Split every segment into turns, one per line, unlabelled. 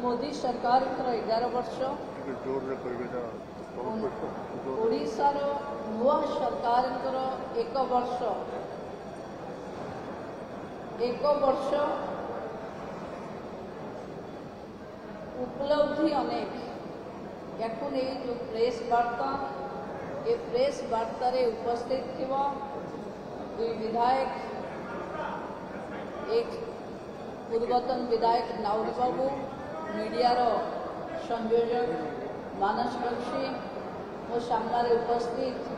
मोदी सरकार 11 वर्ष ओडिशार नुआ सरकार 1 वर्ष उपलब्धि अनेक याकू नहीं जो प्रेस वार्ता ये प्रेस वार्ता रे उपस्थित थिबा दुई विधायक एक पूर्वतन विधायक नाउरी बाबू मीडिया रो संयोजक मानस बख्शी और सामने उपस्थित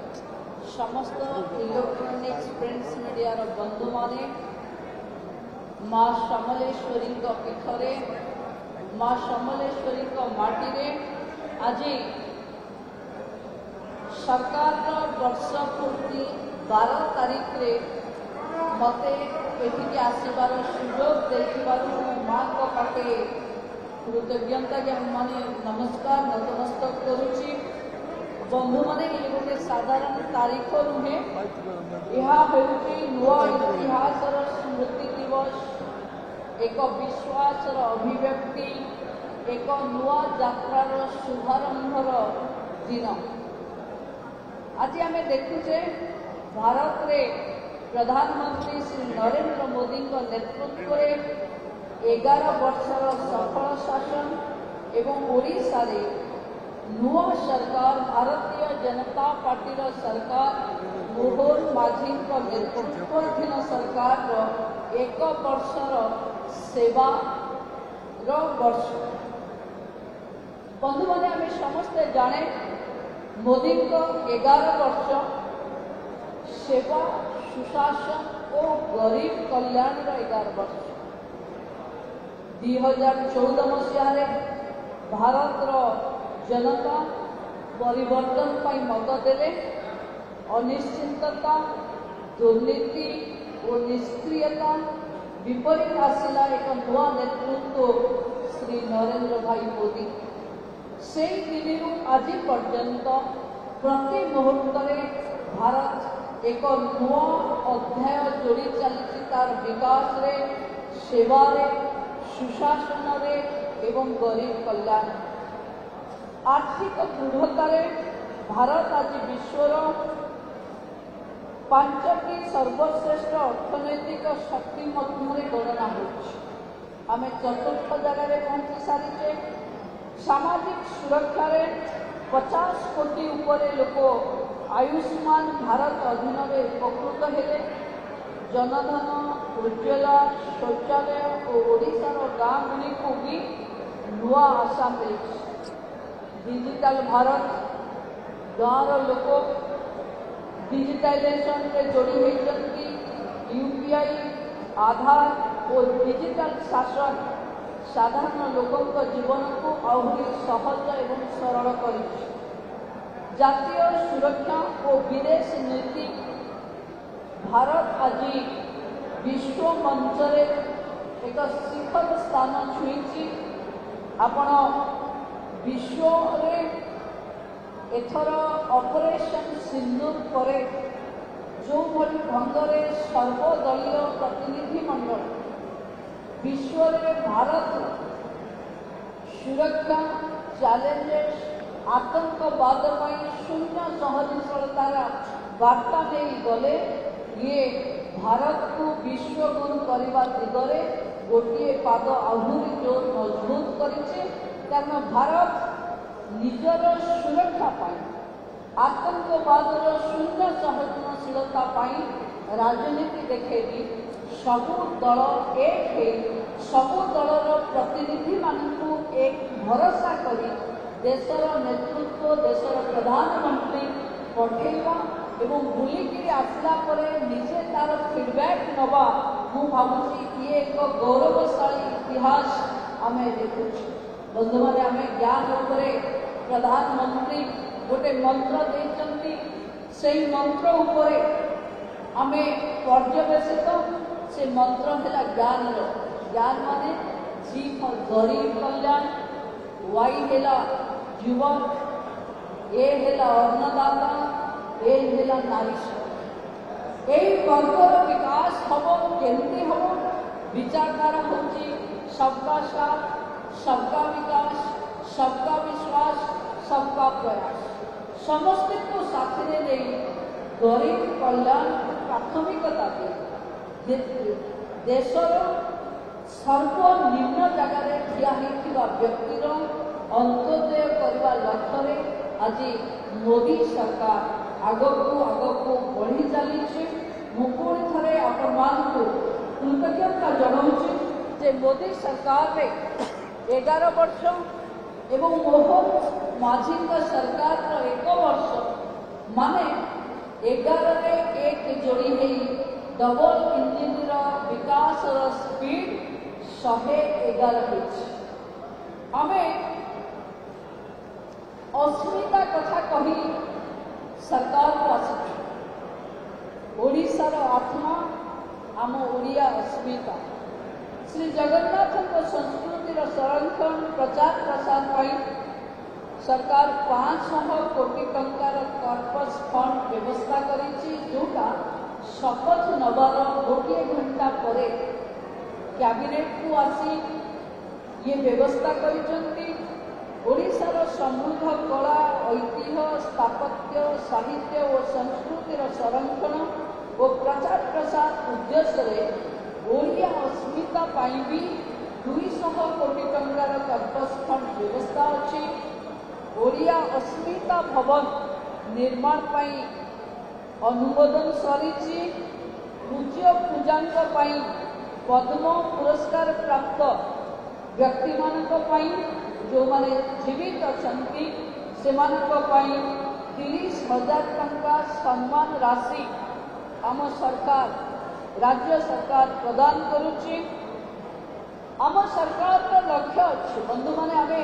समस्त इलेक्ट्रॉनिक्स प्रिंट्स मीडिया रो बंधु माने माँ समलेश्वरी पीठरे माँ समलेश्वरी माटी रे आज सरकार वर्ष पूर्ति 12 तारीख रे मते एठिके आसीबार सुयोग देखिबार माँ को पाटे कृतज्ञता माने नमस्कार नतमस्तक करुची बंधु माने ये गोटे साधारण तारीख नुहे यह नुआ इतिहास स्मृति दिवस एक विश्वास अभिव्यक्ति एक नुआ यात्रार शुभारंभर दिन आज आम देखुचे भारत रे प्रधानमंत्री श्री नरेंद्र मोदी नेतृत्व में 11 वर्षर सफल शासन एवं ओडिशा रे नुआ सरकार भारतीय जनता पार्टी सरकार मोहन माझी नेतृत्वाधीन सरकार 1 वर्षर सेवा वर्ष बंधु मैंने आम समस्ते जाने मोदी 11 वर्ष सेवा सुशासन और गरीब कल्याण 11 वर्ष 2014 मसीह भारत जनता परिवर्तन पर मत देले अनिश्चितता दुर्नीति और निष्क्रियता विपरीत आसला एक नुआ नेतृत्व श्री नरेंद्र भाई मोदी से दिन आज पर्यंत प्रति मुहूर्त भारत एक नुआ अध्याय जोड़ी चली तार विकास रे सेवा रे सुशासन रे एवं गरीब कल्याण आर्थिक दृढ़ता भारत आज विश्वर 5टी सर्वश्रेष्ठ अर्थनैतिक शक्ति मध्य गणना होमें चतुर्थ जगह पहुंची सारीचे सामाजिक सुरक्षा 50 कोटी उपरे लोक आयुष्मान भारत अधीन उपकृत हेले जनधन उज्ज्वला शौचालय और ओडिशार गाँ गुड़ी को भी नुआ आशा मिली डिजिटल भारत गाँव लोक डिजिटाइजेशन रे जोड़ी होती यूपीआई आधार और डिजिटल शासन साधारण लोकों जीवन को आहरी सहज एवं सरल कर जातीय सुरक्षा और विदेश नीति भारत आज विश्व मंच एक शिखर स्थान छुई आपण विश्व एथर ऑपरेशन सिंदूर पर जो भली ढंग से सर्वदलीय प्रतिनिधि मंडल विश्व में भारत सुरक्षा चैलेंजेस आतंकवाद शून्य सहनशीलतार वार्ता नहीं गले ये भारत को विश्वगुरु करने दिगरे गोटे पाद आहरी जोर मजबूत करिছে कारण भारत निजर सुरक्षा आतंकवाद शून्य सहनशीलता राजनीति देखेगी सबु दल एक सबु दलर प्रतिनिधि मानू एक भरोसा करी देशर नेतृत्व देशर प्रधानमंत्री पठेवा एवं बुलिकी आसला निजे तार फीडबैक नवा मु भावुची ये एक गौरवशाली इतिहास आम देखु बंधु मैंने आम ज्ञान उपरे प्रधानमंत्री गोटे मंत्र देते से मंत्र उपरे आम पर्यवेसित से मंत्र है ज्ञान ज्ञान माने जी फॉर गरीब कल्याण वाई है युवक ए है अन्नदाता ए है नारी यही वर्गर विकास हम केमती हम विचारधारा हूँ सबका साथ सबका सबका विश्वास सबका प्रयास समस्त को साथी नहीं गरीब कल्याण को प्राथमिकता दे देशर सर्वनिम्न जगार ठिया होता व्यक्तिर अंत्योदय करने लक्ष्य आज मोदी सरकार आगक बढ़ी चली। मुझे थे आपण कृतज्ञता जनाऊँ जे मोदी सरकार रे 11 वर्ष एवं मोहन माझी सरकार 1 वर्ष माने 11 रे 1 जोड़ी है डबल इंजिन विकास स्पीड 111 आमे अस्मिता कथा कही सरकार को आस ओडिशार आत्मा आम ओडिया अस्मिता श्री जगन्नाथ संस्कृतिर संरक्षण प्रचार प्रसार पर सरकार 500 कोटी टंकार कर्पस फंड व्यवस्था करिछि जोटा शपथ नबार गोटे घंटा पर कैबिनेट को आसी ये व्यवस्था करिसंती। ओडिशार समृद्ध कला ऐतिह्य स्थापत्य साहित्य और संस्कृतिर संरक्षण और प्रचार प्रसार उद्देश्य ओडिया अस्मिता भी 200 कोटी टंकार कर्पस फंड व्यवस्था अच्छी। ओडिया अस्मिता भवन निर्माण पर अनुमोदन सरी पूज्य पूजांक पद्म पुरस्कार प्राप्त व्यक्ति जो माने जीवित अच्छा से 30,000 टंका सम्मान राशि आम सरकार राज्य सरकार प्रदान करुच्ची। आम सरकार लक्ष्य अच्छे बंधु माने आमे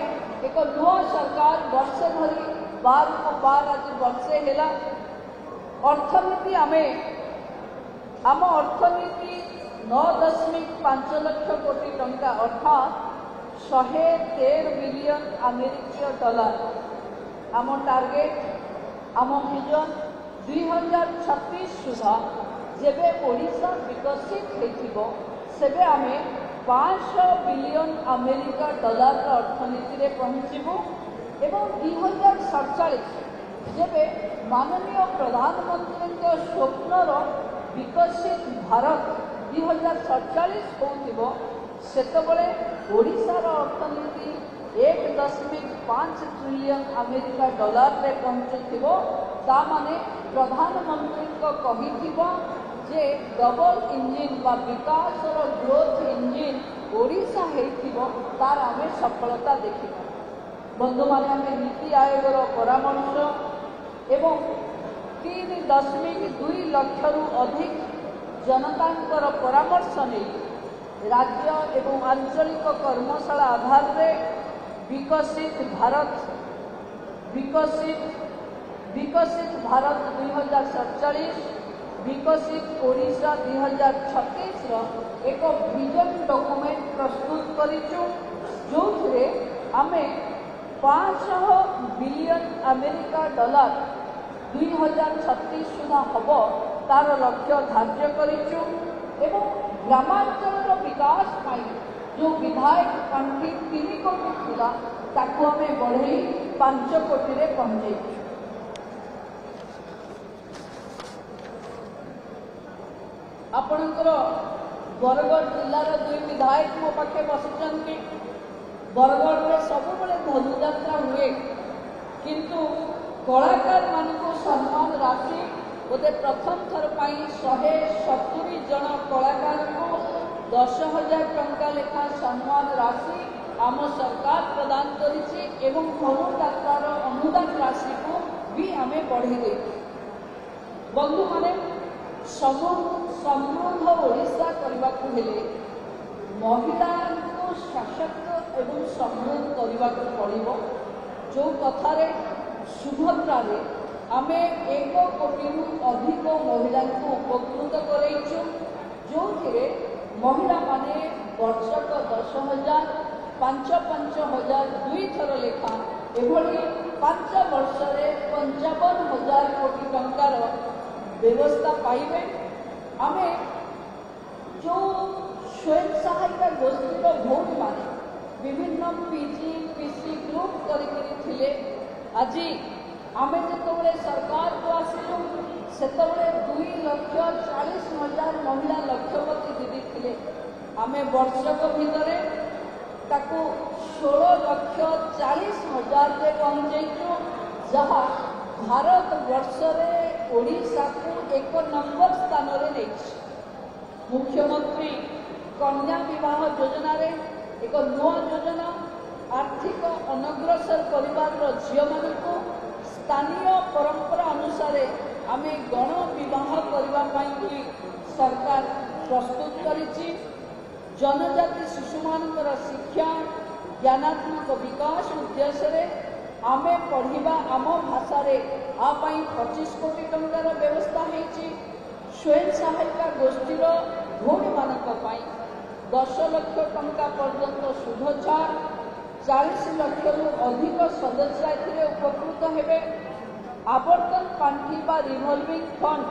एक नुआ सरकार वर्षे धरी 12 को 12 आज वर्षे है अर्थनीति आम अर्थनीति 9.5 लाख कोटी टंका अर्थात 113 बिलियन अमेरिकीय डॉलर आम टार्गेट आम विजन 2036 सुधा जेबे ओडिशा विकसित होइथिबो सेबे आमे 500 बिलियन अमेरिका डॉलर अर्थनीति रे पहुंचीबो एवं 2047 जेबे माननीय प्रधानमंत्री स्वप्नर विकसित भारत 2047 होइथिबो सेतबले ओडिशार अर्थनीति 1.5 ट्रिलियन अमेरिका डॉलर रे पहुंचुथिबो ता माने प्रधानमंत्री को कहिथिबो जे डबल इंजिन बा विकास और ग्रोथ इंजिन ओडिशा हेथिबो तार आमे सफलता देखिबा। बंधु माने आमे नीति आयोगर परामर्श एवं 3.2 लाख अधिक जनतांकर परामर्श नहीं राज्य एवं आंचलिक कर्मशाला आधार रे विकसित भारत 2047 विकसित ओडिशा 2036 एक विजन डॉक्यूमेंट प्रस्तुत करिचु जो आमे 500 बिलियन अमेरिका डॉलर 2036 सुधा हम तार लक्ष्य धार्य करिचु एवं ग्रामांचल विकास पाई जो विधायक पांठी 3 कोटी थिला ताकू आमे बढ़ई 5 कोटी रे पहुंचेइछु। आपणकर बरगढ़ जिलार 2 विधायक मो पाखे बसिचंती। बरगढ़ में सबुबले धनुଯାत्रा हुए किंतु कलाकार मानक सम्मान राशि बोधे प्रथम थर 170 जन कलाकार को 10,000 टंका लेखा सम्मान राशि आम सरकार प्रदान करिछि एवं धनुଯାत्रार अनुदान राशि को भी आमे बढ़ी दे। बंधु माने समृद्ध ओडिशा करने को हेले महिला को सशक्त एवं समृद्ध करने को पड़ो जो कथार सुभद्रा रे आमे 1 कोटी अधिक महिला को उपकृत करेचु जो महिला माने वर्षक 10,000 5,000 2 थर लेखा एभली 5 वर्ष 55,000 कोटी टंकार व्यवस्था पाइबे। आमे जो स्वयं सहायता गोष्ठी भौणी माने विभिन्न पीजी पीसी ग्रुप करके आज आम जो सरकार को आसिलु से 2,40,000 महिला लक्षपति दीदी थे आम वर्षक भितर ताकू 16,40,000 रे पहुंचु जहाँ भारत वर्ष ओडिशा को 1 नंबर स्थान रे मुख्यमंत्री कन्या विवाह योजना रे एक नुआ योजना आर्थिक अनग्रसर परिवार झील मान स्थानीय परंपरा अनुसार आम गण विवाह करने सरकार प्रस्तुत करिछि। जनजाति शिशु मानकर शिक्षा ज्ञानात्मक विकास उद्देश्य आमे पढ़िबा आम भाषा रे आपाई 25 कोटी टंकार व्यवस्था होइछि। स्वयं सहायता गोष्ठीर भूमि मानक पाई 10 लाख टंका पर्यंत सुध छाड़ 40 लाख अधिक सदस्य एथिरे उपकृत हेबे। आवर्तन पांठी बा रिवॉल्विंग फंड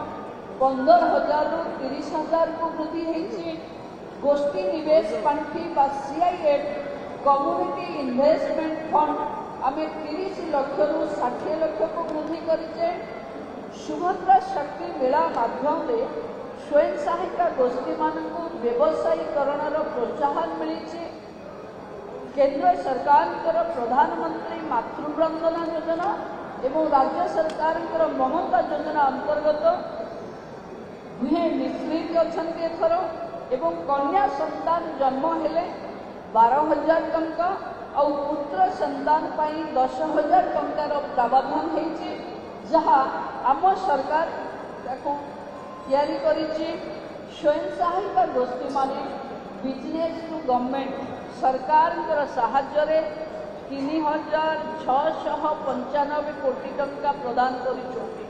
15,000 रु 30,000 को वृद्धि होइछि। गोष्ठी निवेश पांठी बा CIF कम्युनिटी इन्वेस्टमेंट फंड आम 30 लाख रु 60 लाख को वृद्धि करिचे। सुभद्रा शक्ति मेला माध्यम रे स्वयं सहायता गोष्ठी मानक व्यवसायीकरण प्रोत्साहन मिली। केंद्र सरकार प्रधानमंत्री मातृवंदना योजना एवं राज्य सरकार ममता योजना अंतर्गत दुहे मिश्रित अच्छी एथर एवं कन्या संतान जन्म हेले 12,000 टंका और पुत्र संतान पाई 10,000 टंकार प्रावधान होइछि जहाँ आम सरकार तैयारी करिछि। स्वयं सहायता गोष्ठी माने बिजनेस टू गवर्नमेंट सरकार साहाय्य 3,695 कोटी टंका प्रदान करिछोटी।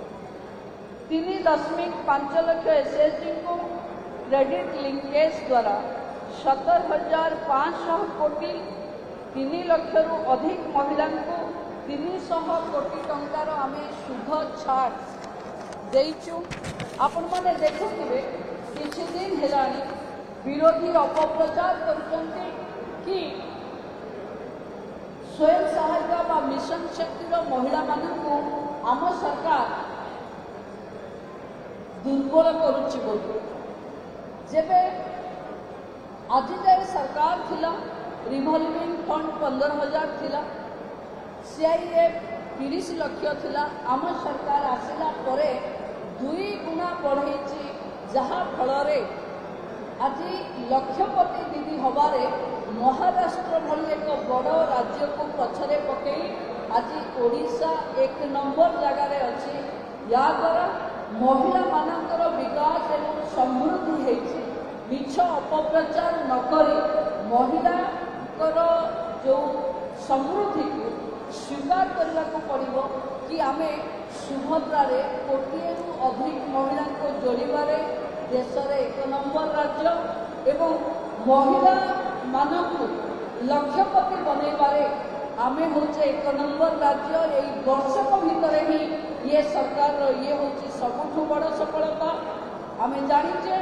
3.5 लाख SHG को क्रेडिट लिंकेज द्वारा 17,500 कोटी 3 लाख रु अधिक महिला को 300 कोटी टंकार आमे सुध छाड़ देइछु। आपण माने देखुथिबे किछि दिन हेलानी विरोधी अपप्रचार करुचंती कि स्वयं सहायता बा मिशन शक्तिर महिला मानकु आम सरकार दुर्बल करुछि बोली। जेबे आज जाए सरकार थिला रिवॉल्विंग फंड 15,000 थिला CIF 30 लाख थिला आम सरकार आसिला परे 2 गुणा बढ़ेछि जहाँ फल आज लक्षपति दीदी हबारे महाराष्ट्र भली एक बड़ राज्य को पछरे पकई आज ओडिशा 1 नंबर जगार अच्छी। या द्वारा महिला मानकर विकास एवं समृद्धि होइछि। मिछ अपप्रचार नकरी महिला जो समृद्धि को स्वीकार करने को पड़ो कि आमे सुभद्रा रे कोटिए अधिक महिला को जोड़िबारे देश रे 1 नंबर राज्य एवं महिला मानक लक्षपति बनैबारे आमे होचे 1 नंबर राज्य। यही वर्षक भितर ही ये सरकार ये होची सबुठु बड़ सफलता। आमे जानिचे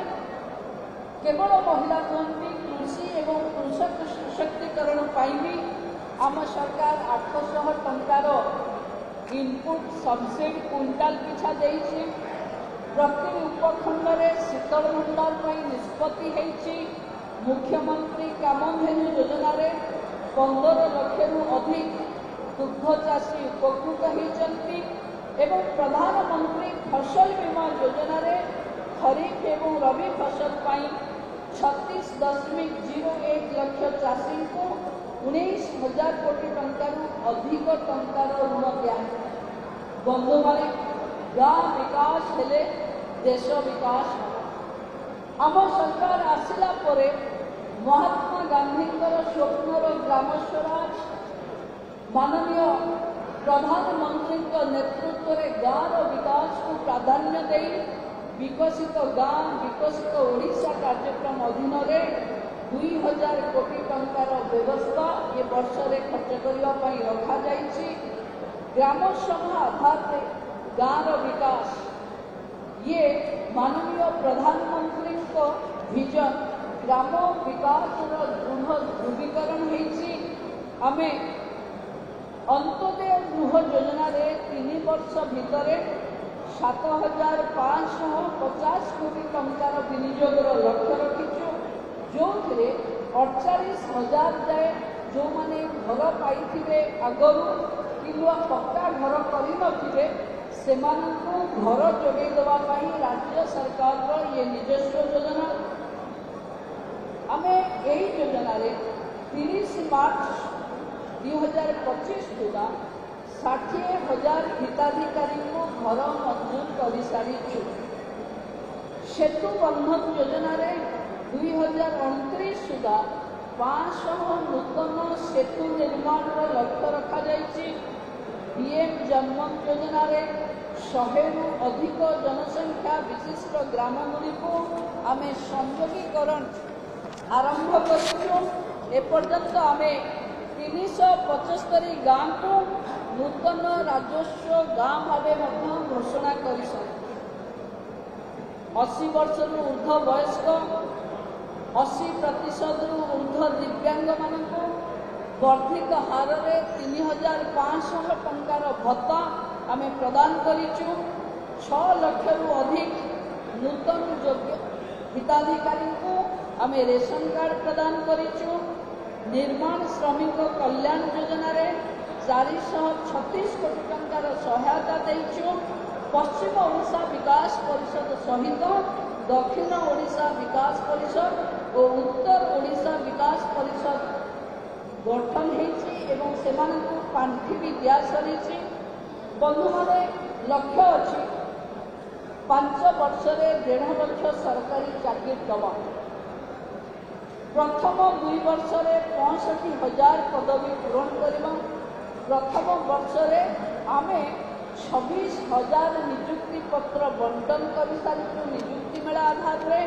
केवल महिला कहती कृषि एवं कृषक सशक्तिकरण भी आम सरकार 800 टंकार इनपुट सब्सिडी क्विंटाल पिछा देइछि। प्रति उपखंड में शीतल भंडार निष्पत्ति होइछि। मुख्यमंत्री कामधेनु योजना रे 15 लाख रु अधिक दुग्ध चाषी उपकृत होइछन्ति एवं प्रधानमंत्री फसल बीमा योजना रे खरीफ एवं रबी फसल पाई 36.01 लाख चाषी को 19,000 कोटी टंकार अधिक टंकार ऋण दिया। बंधु माने गाँ विकास हेले देश विकास। आम सरकार आसिला परे महात्मा गांधी स्वप्नर ग्राम स्वराज माननीय प्रधानमंत्री नेतृत्व में गाँव विकास को प्राधान्य दे विकसित गाँ विकसित ओडिशा कार्यक्रम अधीन 2,000 कोटी टंकार व्यवस्था ये वर्ष रे खर्च करने रखा जाइछि। ग्राम सभा आधार पे गाँव विकास ये माननीय प्रधानमंत्री को विजन ग्राम विकास दृढ़ ध्रुवीकरण होइछि। आमे अंत्योदय गृह योजना 3 वर्ष भितर 7,550 कोटी टंकार विनियोगर लक्ष्य रखिचु जो 48,000 जाए जो माने घर पाई आगरू कि पक्का घर करे से घर जोगे देवाई राज्य सरकार ये निजस्व योजना आमे यही योजना 30 मार्च 2025 सुधा 60,000 हिताधिकारी को घर मंजूर कर सारी। सेतु बंधन योजना 2029 सुधा 500 नूतन सेतु निर्माण लक्ष्य रखा जाइए। पीएम जन्मन योजना 100 रु अधिक जनसंख्या विशिष्ट ग्राम गुड़ी को आमे संयोगीकरण आरंभ करूँ। एपर्यंत आमे 375 गाँव को नूतन राजस्व गाँव भाव घोषणा कर 80 वर्ष ऊर्ध्व वयस्क 80% ऊर्ध्व दिव्यांग मान वर्धित हार में 3,500 टंकार भत्ता आमे प्रदान करिचु। 6 लाख रु अधिक नूतन योग्य हिताधिकारी को आमे रेशन कार्ड प्रदान करिचु। निर्माण श्रमिक कल्याण योजना 436 कोटी टंकार सहायता देइचु। पश्चिम ओडिशा विकास परिषद सहित दक्षिण ओडिशा विकास परिषद और उत्तर ओडिशा विकास परिषद गठन एवं सेमानकु पांठि भी दिया सरी। बंधु माने लक्ष्य अच्छी 5 वर्ष 1.5 लाख सरकारी चाकरी दवा। प्रथम 2 वर्ष 65,000 पदवी पूरण करवा। प्रथम वर्ष आमे 26,000 नियुक्ति पत्र बंटन कर सारी नियुक्ति मेला आधार में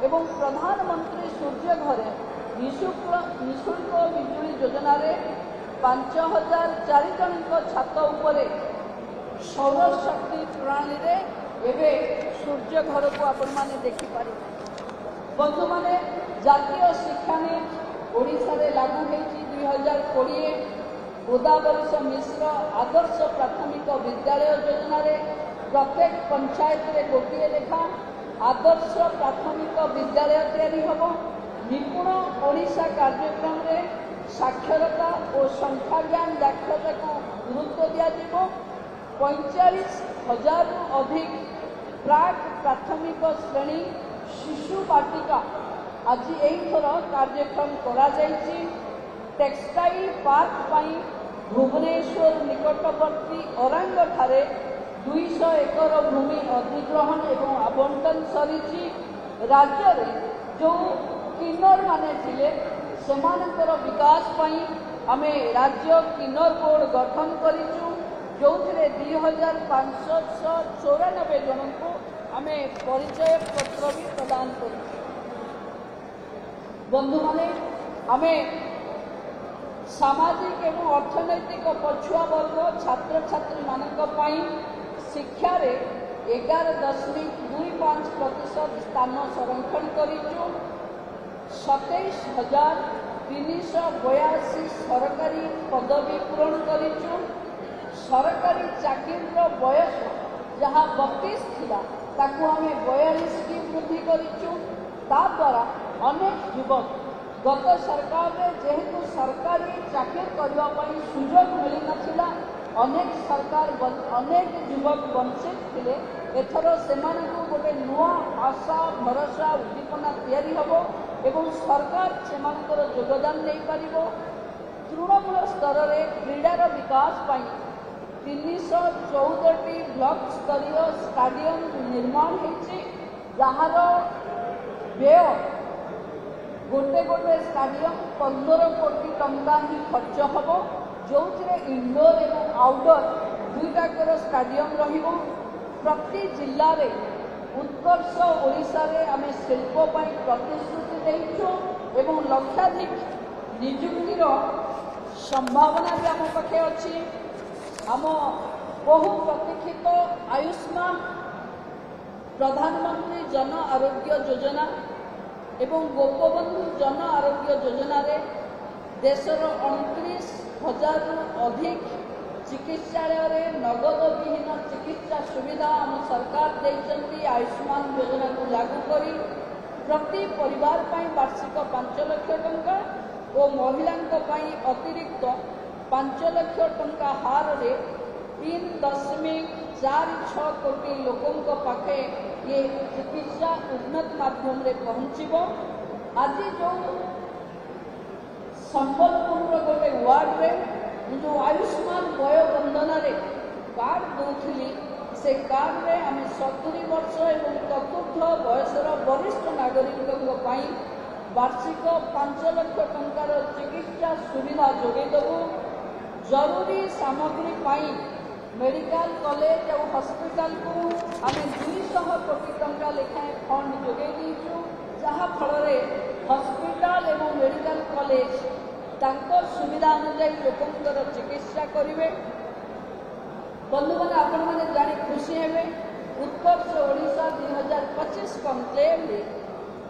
एवं प्रधानमंत्री सूर्य घरे निःशुल्क बिजुली योजना 5,004 जन छात उपरे सौर शक्ति प्रणाली रे एवं सूर्य घर को आपण माने देखि पारे। बंधु माने जातीय शिक्षा नीति ओडिशा रे लागू होईची 2020। गोदावरी मिश्र आदर्श प्राथमिक विद्यालय योजना प्रत्येक पंचायत रे गोटे लेखा आदर्श प्राथमिक विद्यालय तैयारी हम। निपुण ओडिशा कार्यक्रम रे साक्षरता और संख्या ज्ञान दक्षता को गुरुत्व दिया। 45,000 अधिक प्राक प्राथमिक श्रेणी शिशु बाटिका आज यहीथर कार्यक्रम करा जाइछि। टेक्सटाइल पार्क पाई भुवनेश्वर निकटवर्ती औरंग ठारे 200 एकर भूमि अधिग्रहण एवं आवंटन सरी। राज्य रे जो किन्नर माने थिले सेमानकर विकास पाई आमे राज्य किन्नर बोर्ड गठन करिचु जो 2,594 जन को आमे परिचय पत्र भी प्रदान करिचु। बंधु माने आमे सामाजिक एवं अर्थनैतिक पछुआ वर्ग छात्र छात्री मानक पाई शिक्षा रे 11.25% स्थान संरक्षण करिचु। 27,382 सरकारी पदवी पूरण करिचु। सरकारी चाकरी बयस जहाँ 32 थिला ताकू आमे 42 की वृद्धि करिचु। ता द्वारा अनेक युवक गत सरकार में जेहेतु सरकारी चाकरी करने सुजोग मिल नाला अनेक युवक वंचित थे। एथर से गोटे नुआ आशा भरोसा उद्दीपना तैयारी हम एवं सरकार से योगदान नहीं पार। तृणमूल स्तर में क्रीडार विकास 314टी ब्लॉक स्तरीय स्टाडियम निर्माण होती जार व्यय गोटे गोटे स्टाडियम 15 कोटी टंका ही खर्च हम जो इनडोर एवं आउटडोर दुईटाकर स्टाडियम रहिबो। प्रति जिल्ला रे उत्कर्ष ओडिशा रे आमे शिल्प पाई प्रतिश्रुति देइछु एवं लक्षाधिक नियुक्तिर संभावना भी आम पाखे अच्छी। आम बहु प्रतीक्षित आयुष्मान प्रधानमंत्री जन आरोग्य योजना एवं गोपबंधु जन आरोग्य योजना रे देशर 29,000 अधिक चिकित्सालय नगद विहीन चिकित्सा सुविधा आम सरकार देइछन्ती आयुष्मान योजना को लागू करी प्रति परिवार पाई वार्षिक 5 लाख टंका और महिला अतिरिक्त 5 लाख टंका हार रे 3.46 कोटी लोकों पाखे ये चिकित्सा उन्नत माध्यम रे पहुँचब। आज जो संबलपुर गोटे वार्ड रे जो आयुष्मान वय बंधन कार्ड दूसरी से कार्ड रे आम 70 वर्ष और चतुर्थ बयसर वरिष्ठ नागरिकों वार्षिक 5 लाख टंकार चिकित्सा सुविधा जोगेदेबू। जरूरी सामग्री पाई मेडिकल कॉलेज और हॉस्पिटल को आम 200 कोटी टंका लेखाएं फंड जोगे दीचु जहाँ फल हॉस्पिटल एवं मेडिकल कॉलेज तांकर सुविधा अनुसार लोकंर चिकित्सा करेंगे। बंधु मैंने आपण मैंने जानी खुशी हेबे उत्कर्ष ओडिशा 2025 कनक्लेव रे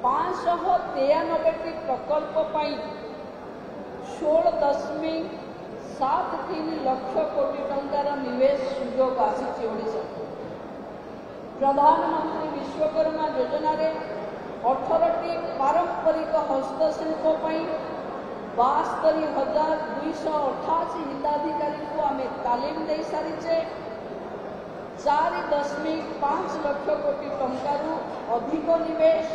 593 प्रकल्प पाई 16.73 लाख कोटी टंकार निवेश सुजोग आसी ओडिशा। प्रधानमंत्री विश्वकर्मा योजना रे 18टी पारंपरिक हस्तशिल्प 72,288 हिताधिकारी को आम तालीम दे सारीचे। 4.5 लाख कोटी टंकारु अधिक निवेश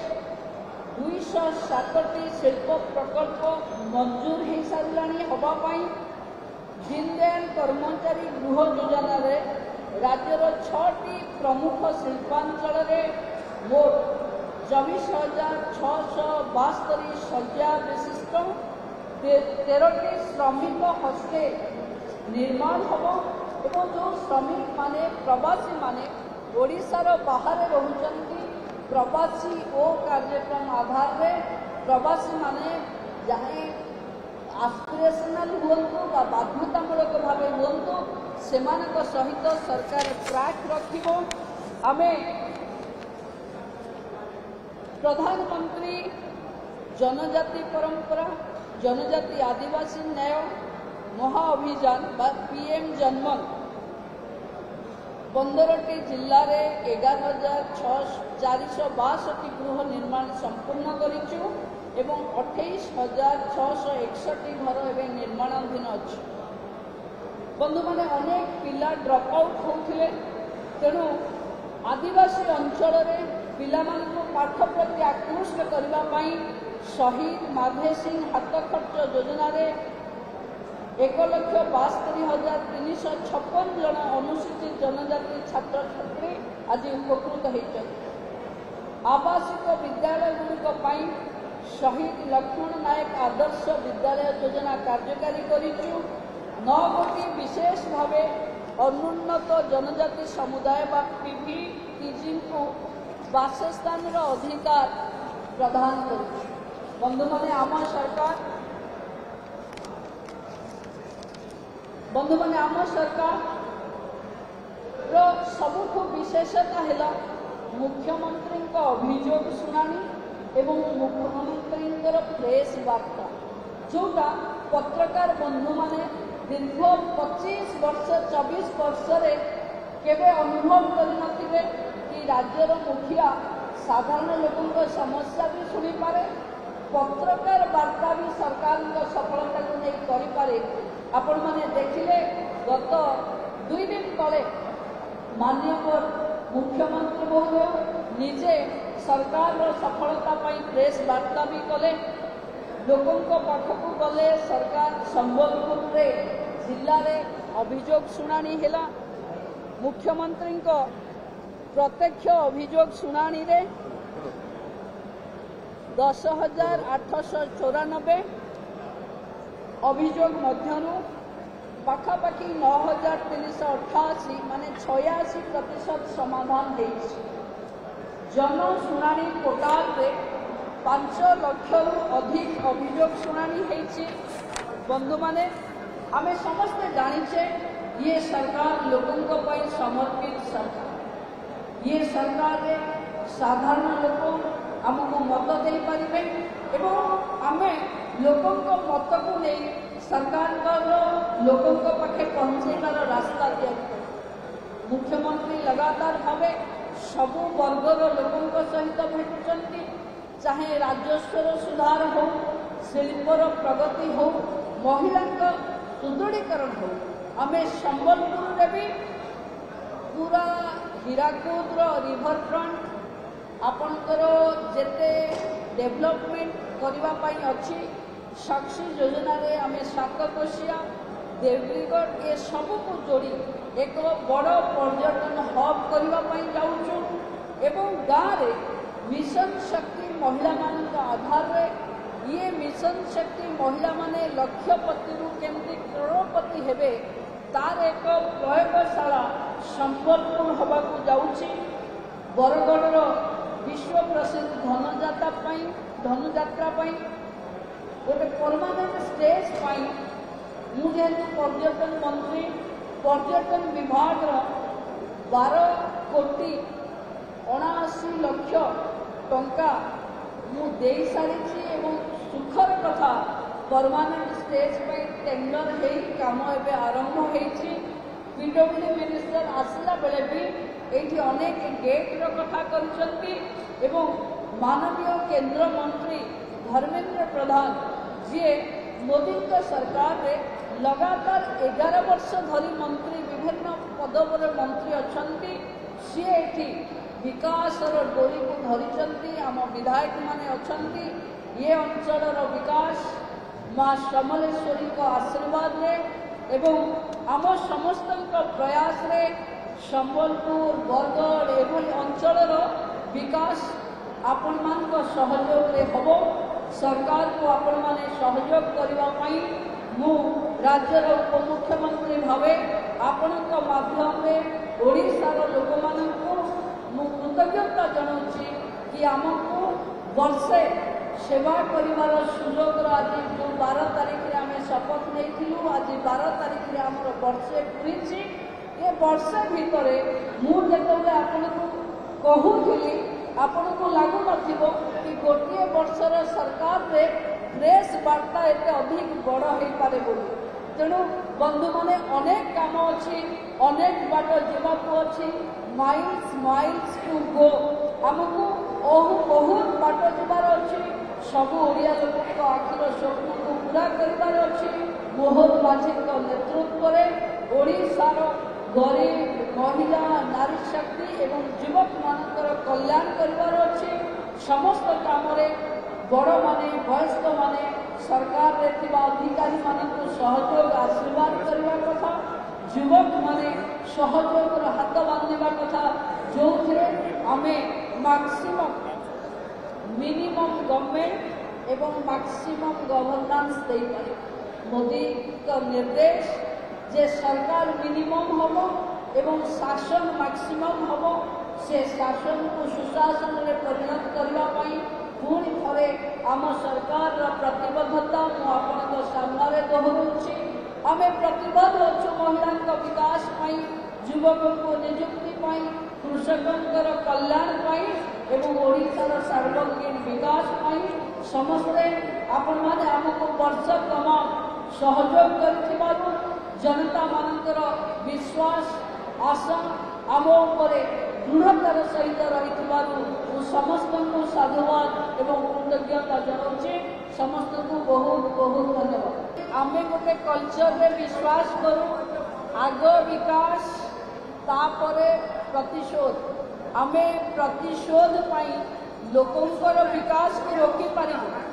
207टी शिल्प प्रकल्प मंजूर हो साराणी हवापाई। दीनदयाल कर्मचारी गृह योजना रे राज्यर 6टी प्रमुख शिल्पांचल मोट 24,672 शज्या विशिष्ट 13टी श्रमिक हस्ते निर्माण हम और जो श्रमिक माने प्रवासी माने ओडिशार बाहर रहउचंती प्रवासी ओ कार्यक्रम आधार रे प्रवासी माने जहाँ आस्पिरेशनल हुंतु बा बाध्यतामूलक भाव हुंतु सेमानक सहित सरकार ट्रैक रखिबो। आमे प्रधानमंत्री जनजाति परंपरा जनजाति आदिवासी न्याय महाअभियान बा पीएम जन्मन 15टी जिल्ला रे 11,462 गृह निर्माण संपूर्ण करिछु एवं 28,661 घर एवं निर्माणाधीन अच्छी। बंधु मैंने अनेक पिला ड्रप आउट होते तेणु आदिवासी अंचल पिला पाठ प्रति आकृष्ट करने शहीद माधे सिंह हाथ खर्च योजना 1,72,356 जन अनुसूचित जनजाति छात्र छात्री आज उपकृत होती। आवासिक विद्यालय गुड़िक शहीद लक्ष्मण नायक आदर्श विद्यालय योजना कार्यकारी करिचु। 9 गोटी विशेष भाव अनुन्नत जनजाति समुदाय बा पीवीटीजी को बासस्थान अधिकार प्रदान करिचु। बंधु माने आम सरकार सबुठ विशेषता है मुख्यमंत्री अभियोग शुणाणी एवं मुख्यमंत्री प्रेस वार्ता जोटा पत्रकार बंधु माने दीर्घ 25 वर्ष 24 वर्ष केवे अनुभव करे कि राज्यर मुखिया साधारण लोकों समस्या भी शुणी पारे पत्रकार वार्ता भी सरकार सफलता को नहीं करि पारे। आपण माने देखिले गत 2 दिन तले माननीय मुख्यमंत्री महोदय निजे सरकार सफलता पाई प्रेस वार्ता भी कले लोकों पाखक गले। सरकार संबलपुर रे जिल्ला रे अभियोग शुणाणी है मुख्यमंत्री प्रत्यक्ष अभियोग शुणाणी रे 10,894 अभियोग मध्यनु पाखापाखि 9,388 माने 86% समाधान होइछि। जन शुणाणी पोर्टाल रे 5 लाख अधिक अभियोग शुणाणी होइछि। बंधु माने आमे समस्त जानिछे ये सरकार लोकों पर समर्पित सरकार। ये सरकार रे साधारण लोक आमको मत दे पारिबे एवं आमे लोकों मत को नहीं सरकार लोकों पाखे पहुँचाइबार रास्ता या मुख्यमंत्री लगातार भाव सबु वर्गर लोकों सहित भेटुंट चाहे राजस्वर सुधार हो शिल्पर प्रगति हो महिला सुदृढ़ीकरण हो आम संबलपुर भी पूरा हीराकुद रिवर फ्रंट आपणकर जेते डेवलपमेंट करने अच्छी साक्षी योजना रे आम सातकोशिया देवगढ़ ए सबू को जोड़ी एक बड़ पर्यटन हब करने जाऊँ एवं गाँव में मिशन शक्ति महिला मान आधार रे ये मिशन शक्ति महिला माने लक्षपति केमती करोड़पति हेबे तार एक प्रयोगशाला संबलपुर हवा को जाऊँगी बरगढ़ विश्व प्रसिद्ध धनुजात्रा गोटे परमानेंट स्टेज मुझे पर्यटन मंत्री पर्यटन विभाग 12 कोटी 79 लक्ष टंका मुझे सारी सुखर कथा परमानेंट स्टेज पे टेंडर हो काम एवं आरंभ होती पीडब्ल्यू मिनिस्टर आसला बेले भी ये अनेक गेट्र कथा कर माननीय केंद्र मंत्री धर्मेंद्र प्रधान जी मोदी सरकार रे लगातार 11 वर्ष धरी मंत्री विभिन्न पदवर मंत्री अच्छा सी ये विकास डोरी को धरी आम विधायक माने अच्छा ये अंचल विकास माँ समलेश्वरी को आशीर्वाद रे एवं आम समस्त प्रयास रे संबलपुर बरगढ़ एवं अंचल विकास आपण मान सहयोग रे हबो सरकार को आपण माने सहयोग करने मु राज्यर उपमुख्यमंत्री भावे आपण माध्यम ओडिशार लोक मानू कृतज्ञता जनाऊँगी कि आमको वर्षे सेवा करिवार सुजोग आज जो 12 तारीख रे आमे शपथ नहीं आज 12 तारीख रे आमर वर्षे पूरी ये वर्षे भितर मुझे आपको कहूली आपण को लगु नथिबो कि गोटे वर्षर सरकार रे प्रेस वार्ता एते अधिक बड़ हो पारे बोली तेणु बंधु माने अनेक काम अच्छी अनेक बाट जावाक अच्छी माइल्स माइल्स टू गो आमको बहुत बाट जबार अच्छी सबू ओडिया लोक आखिर स्वप्न को पूरा करार अच्छी मोहन माझी नेतृत्व में ओडिशार गरीब महिला नारी शक्ति एवं युवक मानकर कल्याण करार अच्छी समस्त काम बड़ माने वयस्क माने सरकार रे थिबा अधिकारी मानक सहयोग आशीर्वाद करने कथा युवक माने सहयोग हाथ बांधवा कथा जो आमे मैक्सिमम मिनिमम गवर्नमेंट एवं मैक्सिमम गवर्नेंस दे पारे मोदी का निर्देश जे सरकार मिनिमम हम एवं शासन मैक्सिमम हम से शासन को सुशासन में परिणत करने पुणी थे आम सरकार प्रतिबद्धता मुझे सामने दोहराऊँगी आम प्रतिबद्ध अच्छु महिला विकास युवकों को निजुक्ति कृषकों कल्याण एवं ओडिशार सार्वजनिक विकास समस्ते आपण मैंने आमको वर्ष तमाम सहयोग कर जनता मानकर विश्वास आशा आम उपरे दृढ़तार सहित रही समस्त को साधुवाद एवं कृतज्ञता जनाऊँगी समस्त को बहुत बहुत धन्यवाद आम गोटे कल्चर रे विश्वास करूँ आग विकास तापरे प्रतिशोध आम प्रतिशोध लोकंर विकास को रोकी पारिबु